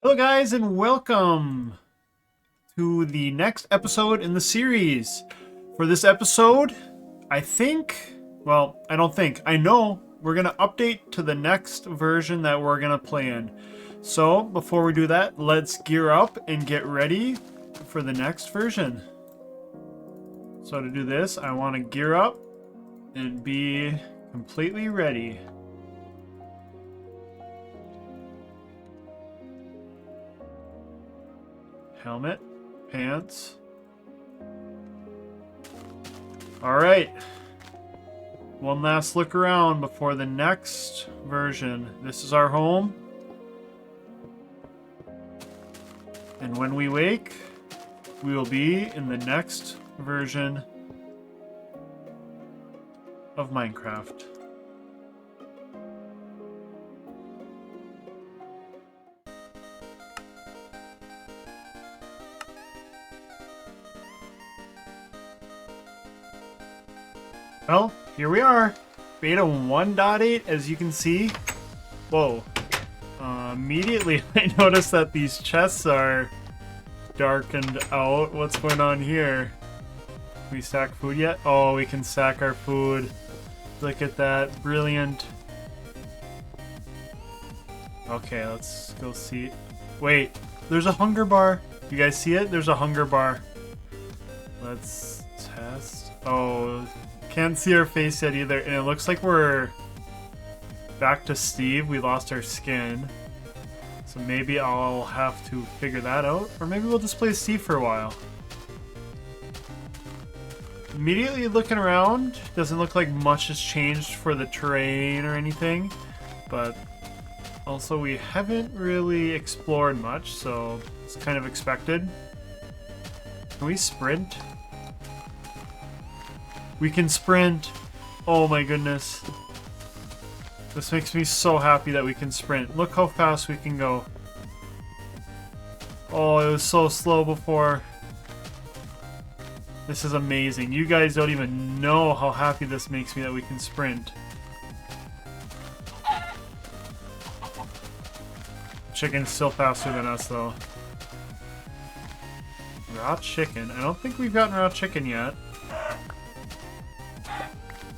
Hello guys and welcome to the next episode in the series. For this episode, I know we're going to update to the next version that we're going to play in. So before we do that, let's gear up and get ready for the next version. So to do this, I want to gear up and be completely ready. Helmet, pants. All right. One last look around before the next version. This is our home. And when we wake, we will be in the next version of Minecraft. Well, here we are. Beta 1.8, as you can see. Whoa. Immediately I noticed that these chests are darkened out. What's going on here? Can we stack food yet? Oh, we can stack our food. Look at that. Brilliant. Okay, let's go see. Wait, there's a hunger bar. You guys see it? There's a hunger bar. Let's test. Oh, can't see our face yet either. And it looks like we're back to Steve. We lost our skin. So maybe I'll have to figure that out. Or maybe we'll just play Steve for a while. Immediately looking around, doesn't look like much has changed for the terrain or anything. But also we haven't really explored much, so it's kind of expected. Can we sprint? We can sprint. Oh my goodness. This makes me so happy that we can sprint. Look how fast we can go. Oh, it was so slow before. This is amazing. You guys don't even know how happy this makes me that we can sprint. Chicken's still faster than us though. Raw chicken. I don't think we've gotten raw chicken yet.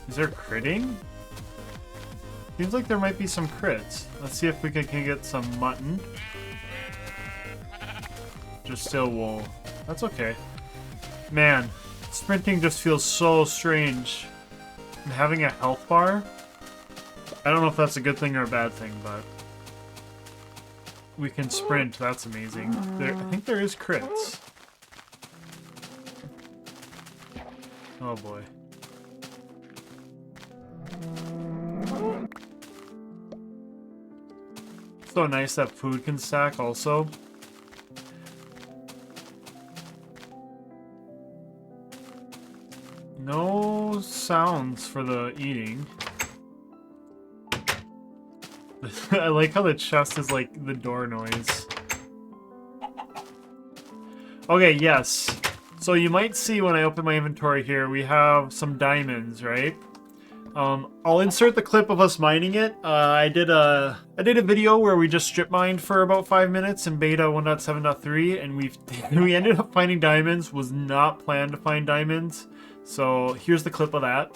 Is there critting? Seems like there might be some crits. Let's see if we can get some mutton. Just still wool. That's okay. Man, sprinting just feels so strange. And having a health bar? I don't know if that's a good thing or a bad thing, but we can sprint. That's amazing. I think there is crits. Oh boy. So nice that food can stack also. No sounds for the eating. I like how the chest is like the door noise. Okay, yes. So you might see when I open my inventory here, we have some diamonds, right? I'll insert the clip of us mining it. I did a video where we just strip mined for about 5 minutes in beta 1.7.3, and we ended up finding diamonds. Was not planned to find diamonds. So here's the clip of that.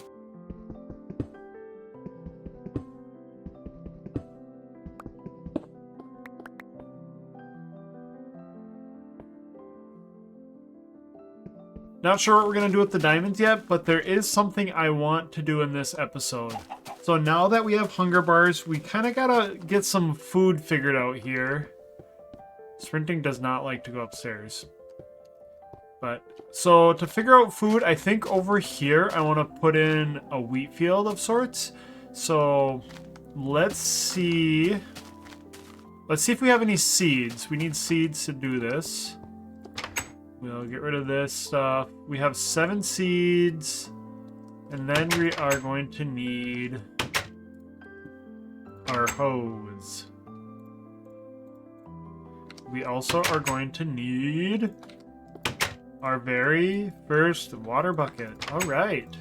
Not sure what we're going to do with the diamonds yet, but there is something I want to do in this episode. So now that we have hunger bars, we kind of got to get some food figured out here. Sprinting does not like to go upstairs. But, so to figure out food, I think over here I want to put in a wheat field of sorts. So let's see. Let's see if we have any seeds. We need seeds to do this. We'll get rid of this stuff. We have 7 seeds. And then we are going to need our hose. We also are going to need our very first water bucket. All right.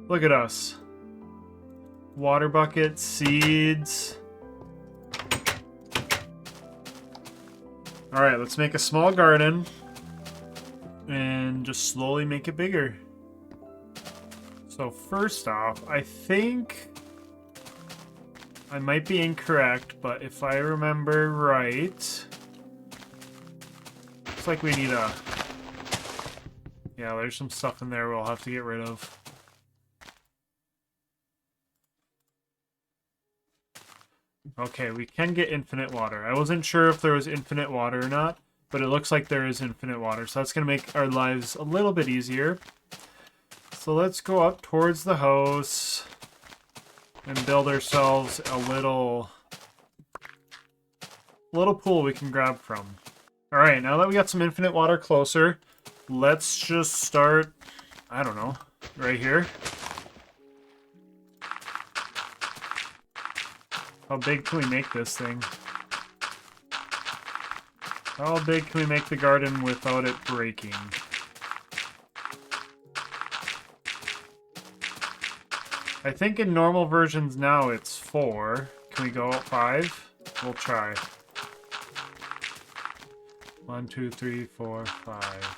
Look at us. Water bucket, seeds. Alright, let's make a small garden. And just slowly make it bigger. So first off, I think I might be incorrect, but if I remember right, looks like we need a... Yeah, there's some stuff in there we'll have to get rid of. Okay, we can get infinite water. I wasn't sure if there was infinite water or not, but it looks like there is infinite water, so that's going to make our lives a little bit easier. So let's go up towards the house and build ourselves a little pool we can grab from. Alright, now that we got some infinite water closer, let's just start, I don't know, right here. How big can we make this thing? How big can we make the garden without it breaking? I think in normal versions now it's 4. Can we go up 5? We'll try. 1, 2, 3, 4, 5.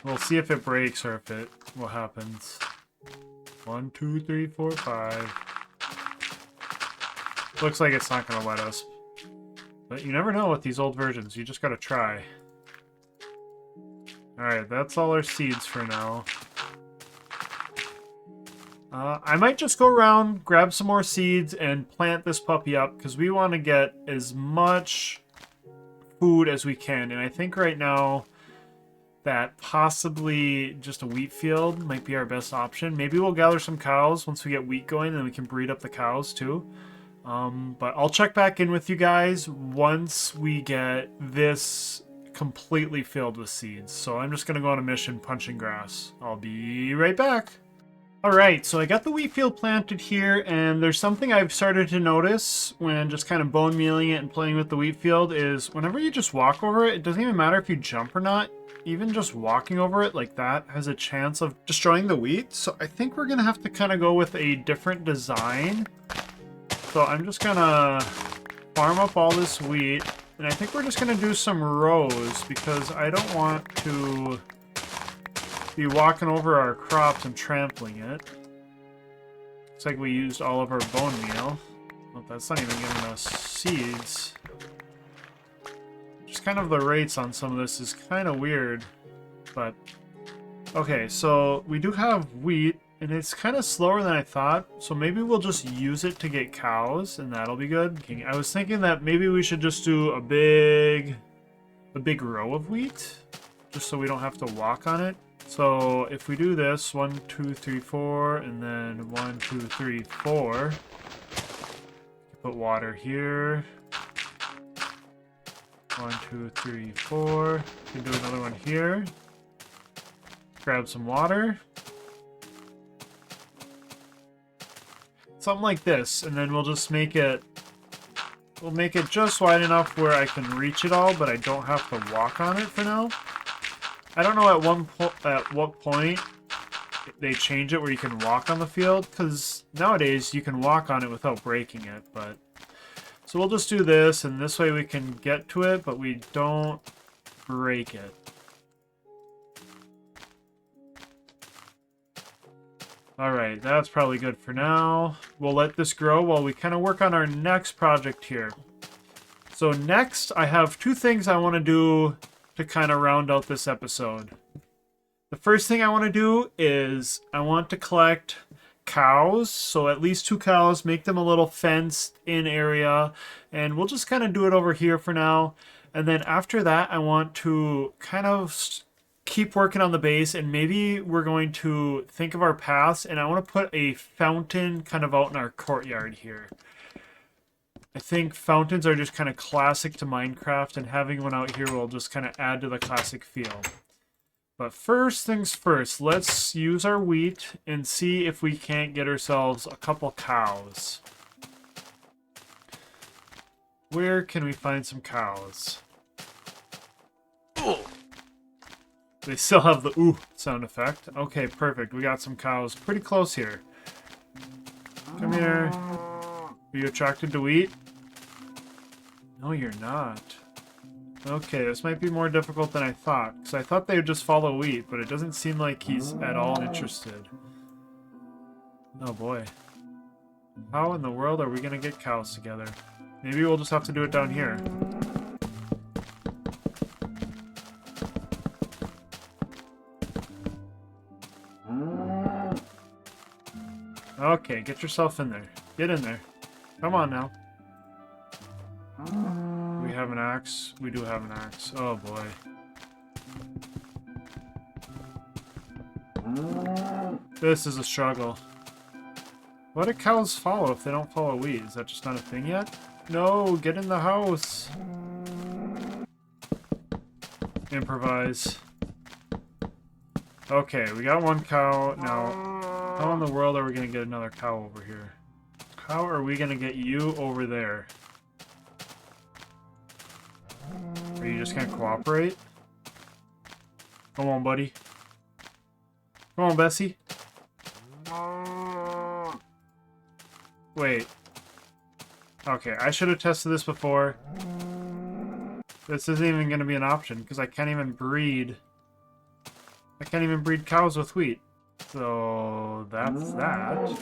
We'll see if it breaks or if what happens. 1, 2, 3, 4, 5. Looks like it's not going to let us. But you never know with these old versions. You just got to try. Alright, that's all our seeds for now. I might just go around, grab some more seeds, and plant this puppy up, because we want to get as much food as we can. And I think right now that possibly just a wheat field might be our best option. Maybe we'll gather some cows once we get wheat going, and we can breed up the cows too. But I'll check back in with you guys once we get this completely filled with seeds. So I'm just going to go on a mission punching grass. I'll be right back. Alright, so I got the wheat field planted here, and there's something I've started to notice when just kind of bone mealing it and playing with the wheat field is whenever you just walk over it, it doesn't even matter if you jump or not. Even just walking over it like that has a chance of destroying the wheat. So I think we're going to have to kind of go with a different design. So I'm just going to farm up all this wheat, and I think we're just going to do some rows because I don't want to be walking over our crops and trampling it. Looks like we used all of our bone meal. Well, that's not even giving us seeds. Just kind of the rates on some of this is kind of weird. But, okay, so we do have wheat, and it's kind of slower than I thought. So maybe we'll just use it to get cows, and that'll be good. Okay, I was thinking that maybe we should just do a big row of wheat, just so we don't have to walk on it. So if we do this, 1, 2, 3, 4, and then 1, 2, 3, 4. Put water here. 1, 2, 3, 4. We can do another one here. Grab some water. Something like this, and then we'll just make it... We'll make it just wide enough where I can reach it all, but I don't have to walk on it for now. I don't know at what point they change it where you can walk on the field, because nowadays you can walk on it without breaking it, but... So we'll just do this, and this way we can get to it, but we don't break it. Alright, that's probably good for now. We'll let this grow while we kind of work on our next project here. So next, I have 2 things I want to do to kind of round out this episode. The first thing I want to do is I want to collect cows, so at least 2 cows, make them a little fenced in area, and we'll just kind of do it over here for now. And then after that, I want to kind of keep working on the base, and maybe we're going to think of our paths, and I want to put a fountain kind of out in our courtyard here. I think fountains are just kind of classic to Minecraft, and having one out here will just kind of add to the classic feel. But first things first, let's use our wheat and see if we can't get ourselves a couple cows. Where can we find some cows? They still have the ooh sound effect. Okay, perfect. We got some cows pretty close here. Come here. Are you attracted to wheat? No, you're not. Okay, this might be more difficult than I thought, because I thought they would just follow wheat, but it doesn't seem like he's at all interested. Oh boy. How in the world are we going to get cows together? Maybe we'll just have to do it down here. Okay, get yourself in there. Get in there. Come on now. Do we have an axe? We do have an axe. Oh boy. This is a struggle. What do cows follow if they don't follow wheat? Is that just not a thing yet? No, get in the house. Improvise. Okay, we got one cow. Now, how in the world are we going to get another cow over here? How are we going to get you over there? Are you just going to cooperate? Come on, buddy. Come on, Bessie. Wait. Okay, I should have tested this before. This isn't even going to be an option because I can't even breed. I can't even breed cows with wheat. So that's that.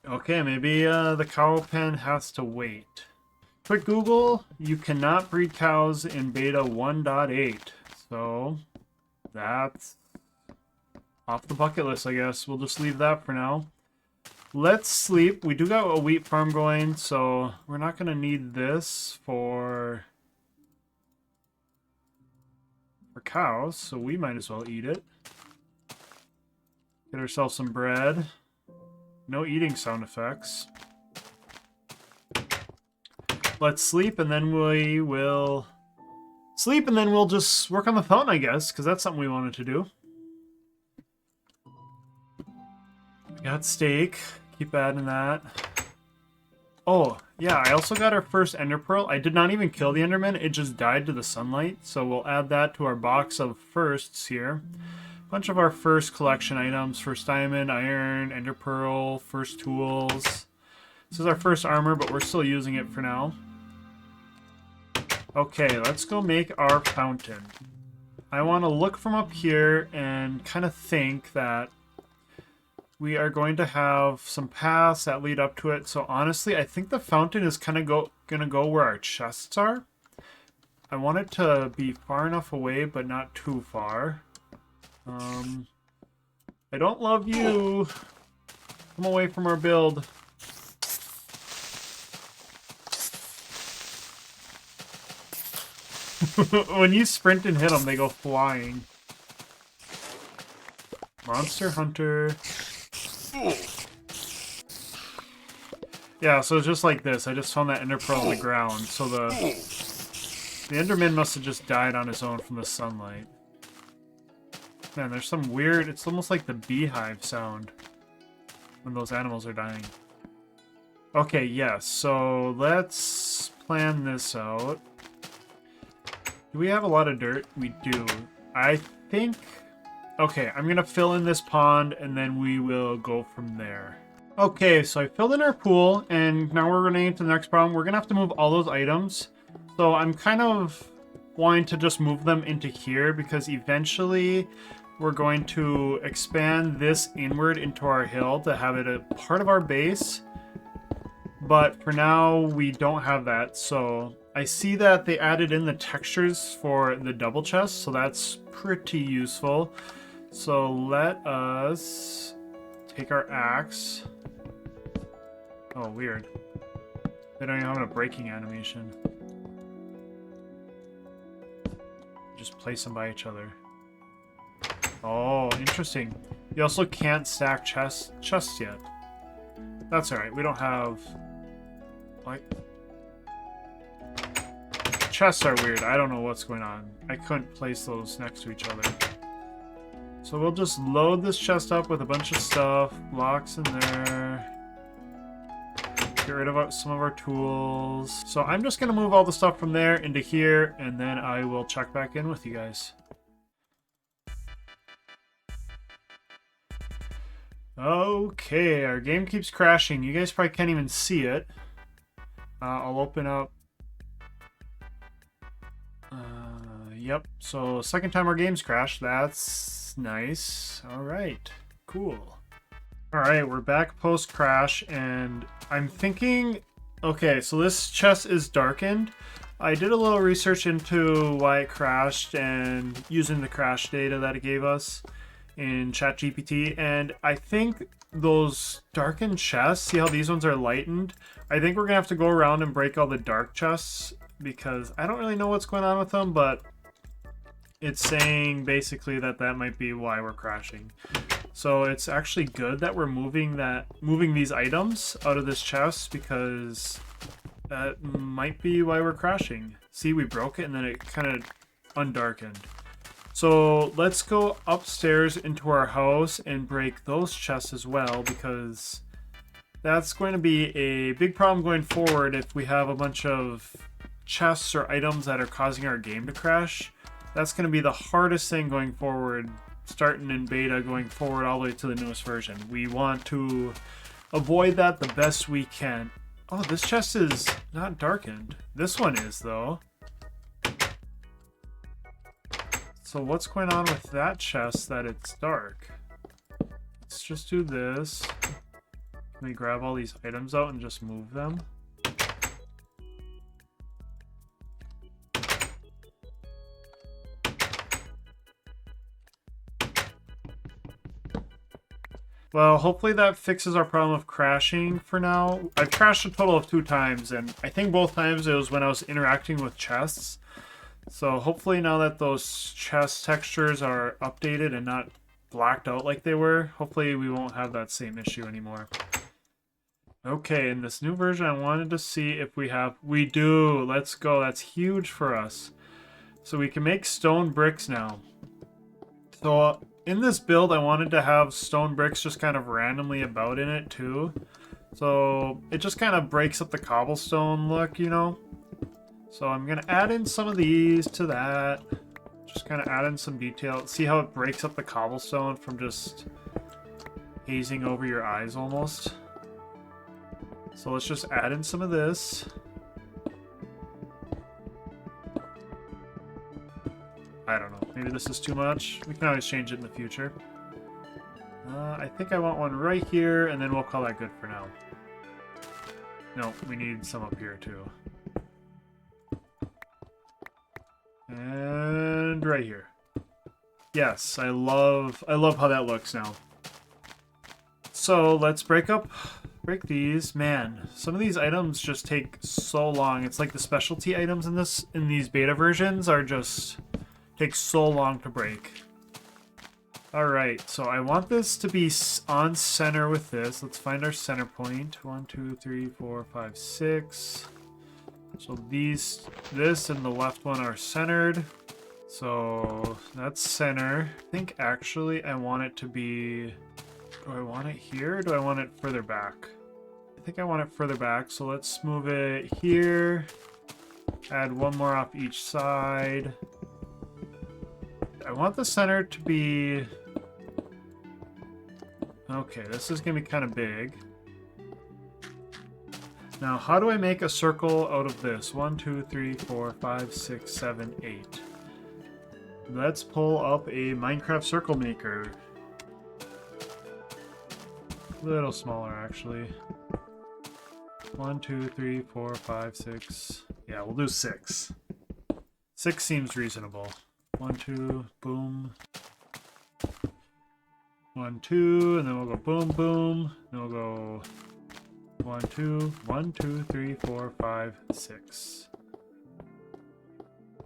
Okay, maybe the cow pen has to wait. Quick Google, you cannot breed cows in beta 1.8. So that's off the bucket list, I guess. We'll just leave that for now. Let's sleep. We do got a wheat farm going, so we're not going to need this for cows, so we might as well eat it. Get ourselves some bread. No eating sound effects. Let's sleep, and then we will sleep, and then we'll just work on the fountain, I guess, because that's something we wanted to do. We got steak. Keep adding that. Oh, yeah, I also got our first ender pearl. I did not even kill the enderman. It just died to the sunlight. So we'll add that to our box of firsts here. A bunch of our first collection items. First diamond, iron, ender pearl, first tools. This is our first armor, but we're still using it for now. Okay, let's go make our fountain. I want to look from up here and kind of think that we are going to have some paths that lead up to it. So honestly, I think the fountain is kind of gonna go where our chests are. I want it to be far enough away, but not too far. I don't love you. Come away from our build. When you sprint and hit them, they go flying. Monster Hunter. Yeah, so it's just like this. I just found that ender pearl on the ground. So the enderman must have just died on his own from the sunlight. Man, there's some weird... It's almost like the beehive sound when those animals are dying. Okay, yes. So let's plan this out. Do we have a lot of dirt? We do. I think... Okay, I'm going to fill in this pond, and then we will go from there. Okay, so I filled in our pool, and now we're running into the next problem. We're going to have to move all those items. So I'm kind of wanting to just move them into here, because eventually we're going to expand this inward into our hill to have it a part of our base. But for now, we don't have that, so... I see that they added in the textures for the double chest, so that's pretty useful. So let us take our axe. Oh, weird. They don't even have a breaking animation. Just place them by each other. Oh, interesting. You also can't stack chests yet. That's alright, we don't have... Like... Chests are weird. I don't know what's going on. I couldn't place those next to each other. So we'll just load this chest up with a bunch of stuff. Blocks in there. Get rid of some of our tools. So I'm just going to move all the stuff from there into here, and then I will check back in with you guys. Okay, our game keeps crashing. You guys probably can't even see it. I'll open up Yep. So second time our game's crashed. That's nice. All right. Cool. All right, we're back post crash, and I'm thinking. Okay, so this chest is darkened. I did a little research into why it crashed and using the crash data that it gave us in ChatGPT, and I think those darkened chests, see how these ones are lightened? I think we're gonna have to go around and break all the dark chests because I don't really know what's going on with them, but it's saying basically that might be why we're crashing. So it's actually good that we're moving these items out of this chest because that might be why we're crashing. See, we broke it and then it kind of undarkened. So let's go upstairs into our house and break those chests as well, because that's going to be a big problem going forward if we have a bunch of chests or items that are causing our game to crash. That's going to be the hardest thing going forward, starting in beta, going forward all the way to the newest version. We want to avoid that the best we can. Oh, this chest is not darkened. This one is, though. So what's going on with that chest that it's dark? Let's just do this. Can we grab all these items out and just move them? Well, hopefully that fixes our problem of crashing for now. I've crashed a total of 2 times, and I think both times it was when I was interacting with chests. So hopefully now that those chest textures are updated and not blacked out like they were, hopefully we won't have that same issue anymore. Okay, in this new version, I wanted to see if we do. Let's go. That's huge for us. So we can make stone bricks now. So in this build, I wanted to have stone bricks just kind of randomly about in it too. So it just kind of breaks up the cobblestone look, you know? So I'm going to add in some of these to that. Just kind of add in some detail. See how it breaks up the cobblestone from just hazing over your eyes almost? So let's just add in some of this. I don't know. Maybe this is too much. We can always change it in the future. I think I want one right here, and then we'll call that good for now. No, we need some up here too. And right here. Yes, I love how that looks now. So let's break these. Man, some of these items just take so long. It's like the specialty items in these beta versions are just take so long to break. All right, so I want this to be on center with this. Let's find our center point. 1, 2, 3, 4, 5, 6. So this and the left one are centered. So that's center. I think actually I want it to be, do I want it here or do I want it further back? I think I want it further back. So let's move it here. Add one more off each side. I want the center to be, okay, this is gonna be kind of big. Now, how do I make a circle out of this? 1, 2, 3, 4, 5, 6, 7, 8. Let's pull up a Minecraft circle maker. A little smaller, actually. 1, 2, 3, 4, 5, 6. Yeah, we'll do 6. 6 seems reasonable. 1, 2, boom. 1, 2, and then we'll go boom, boom. Then we'll go 1, 2, 1, 2, 3, 4, 5, 6.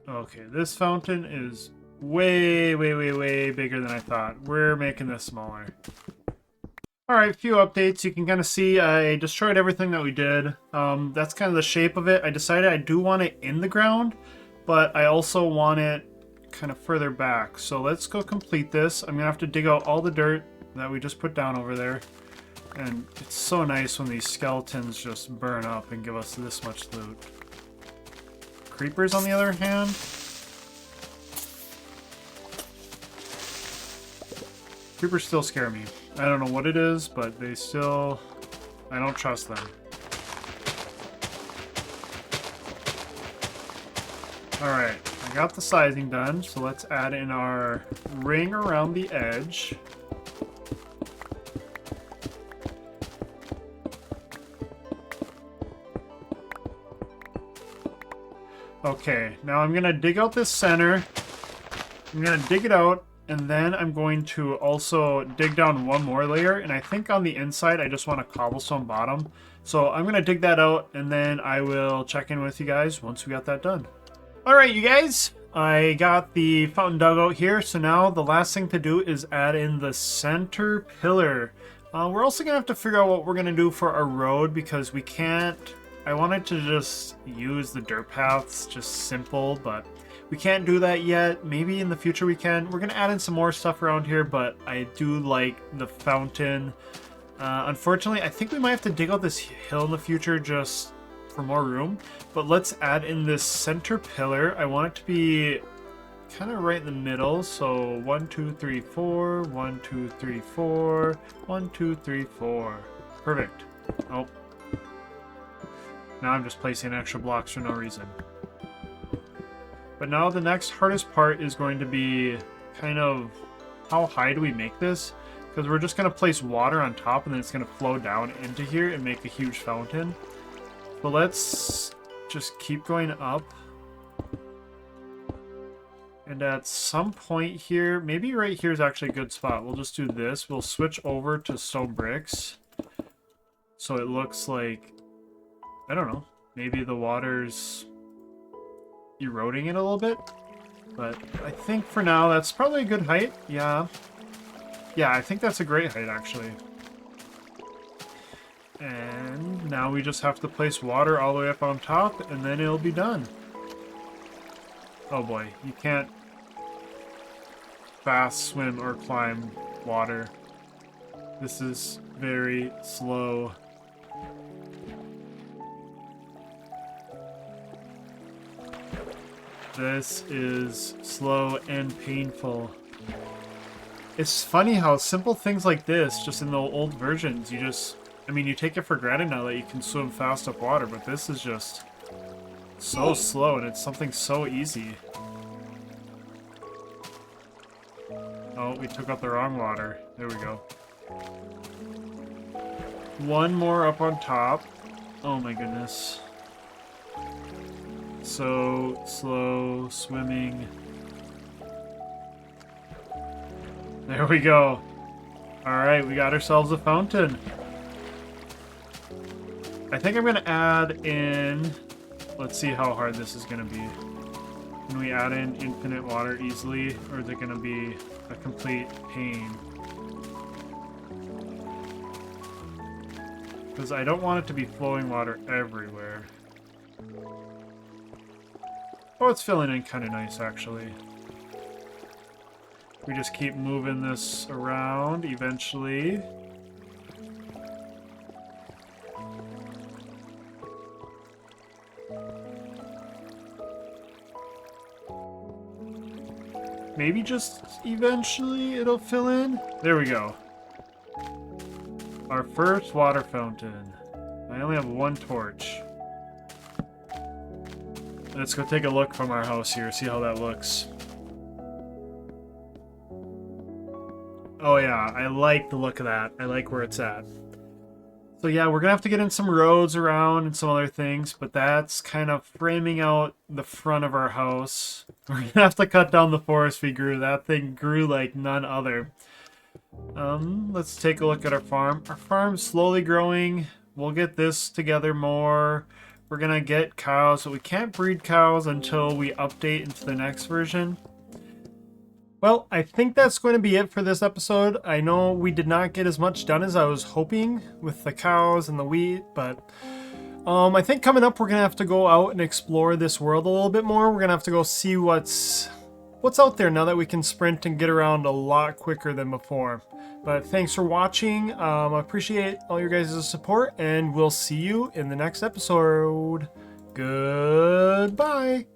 Okay, this fountain is way bigger than I thought. We're making this smaller. Alright, a few updates. You can kind of see I destroyed everything that we did. That's kind of the shape of it. I decided I do want it in the ground, but I also want it kind of further back. So let's go complete this. I'm gonna have to dig out all the dirt that we just put down over there. And it's so nice when these skeletons just burn up and give us this much loot. Creepers, on the other hand. Creepers still scare me. I don't know what it is, but they still... I don't trust them. Alright, I I got the sizing done, so let's add in our ring around the edge. Okay, now I'm gonna dig out this center. I'm gonna dig it out, and then I'm going to also dig down one more layer, and I think on the inside I just want a cobblestone bottom. So I'm gonna dig that out, and then I will check in with you guys once we got that done. Alright, you guys, I got the fountain dug out here, so now the last thing to do is add in the center pillar. We're also gonna have to figure out what we're gonna do for our road, because we can't... I wanted to just use the dirt paths, just simple, but we can't do that yet. Maybe in the future we can. We're gonna add in some more stuff around here, but I do like the fountain. Unfortunately, I think we might have to dig out this hill in the future just for more room. But let's add in this center pillar. I want it to be kind of right in the middle. So 1, 2, 3, 4. 1, 2, 3, 4. 1, 2, 3, 4. Perfect. Oh. Now I'm just placing extra blocks for no reason. But now the next hardest part is going to be kind of how high do we make this? Because we're just going to place water on top and then it's going to flow down into here and make a huge fountain. So let's just keep going up. And at some point here, maybe right here is actually a good spot. We'll just do this. We'll switch over to stone bricks. So it looks like, I don't know, maybe the water's eroding it a little bit. But I think for now that's probably a good height. Yeah, I think that's a great height actually. And now we just have to place water all the way up on top and then it'll be done. Oh boy, you can't fast swim or climb water. This is very slow. This is slow and painful. It's funny how simple things like this, just in the old versions, you just... I mean, you take it for granted now that you can swim fast up water, but this is just so slow, and it's something so easy. Oh, we took out the wrong water. There we go. One more up on top. Oh my goodness. So slow swimming. There we go. Alright, we got ourselves a fountain. I think I'm going to add in... Let's see how hard this is going to be. Can we add in infinite water easily, or is it going to be a complete pain? Because I don't want it to be flowing water everywhere. Oh, it's filling in kind of nice, actually. We just keep moving this around eventually. Maybe just eventually it'll fill in. There we go. Our first water fountain. I only have one torch. Let's go take a look from our house here, see how that looks. Oh yeah, I like the look of that. I like where it's at. So yeah, we're gonna have to get in some roads around and some other things, but that's kind of framing out the front of our house. We're gonna have to cut down the forest we grew. That thing grew like none other. Let's take a look at our farm. Our farm's slowly growing. We'll get this together more. We're gonna get cows, but we can't breed cows until we update into the next version. Well, I think that's going to be it for this episode. I know we did not get as much done as I was hoping with the cows and the wheat, but I think coming up we're going to have to go out and explore this world a little bit more. We're going to have to go see what's out there now that we can sprint and get around a lot quicker than before. But thanks for watching. I appreciate all your guys' support, and we'll see you in the next episode. Goodbye.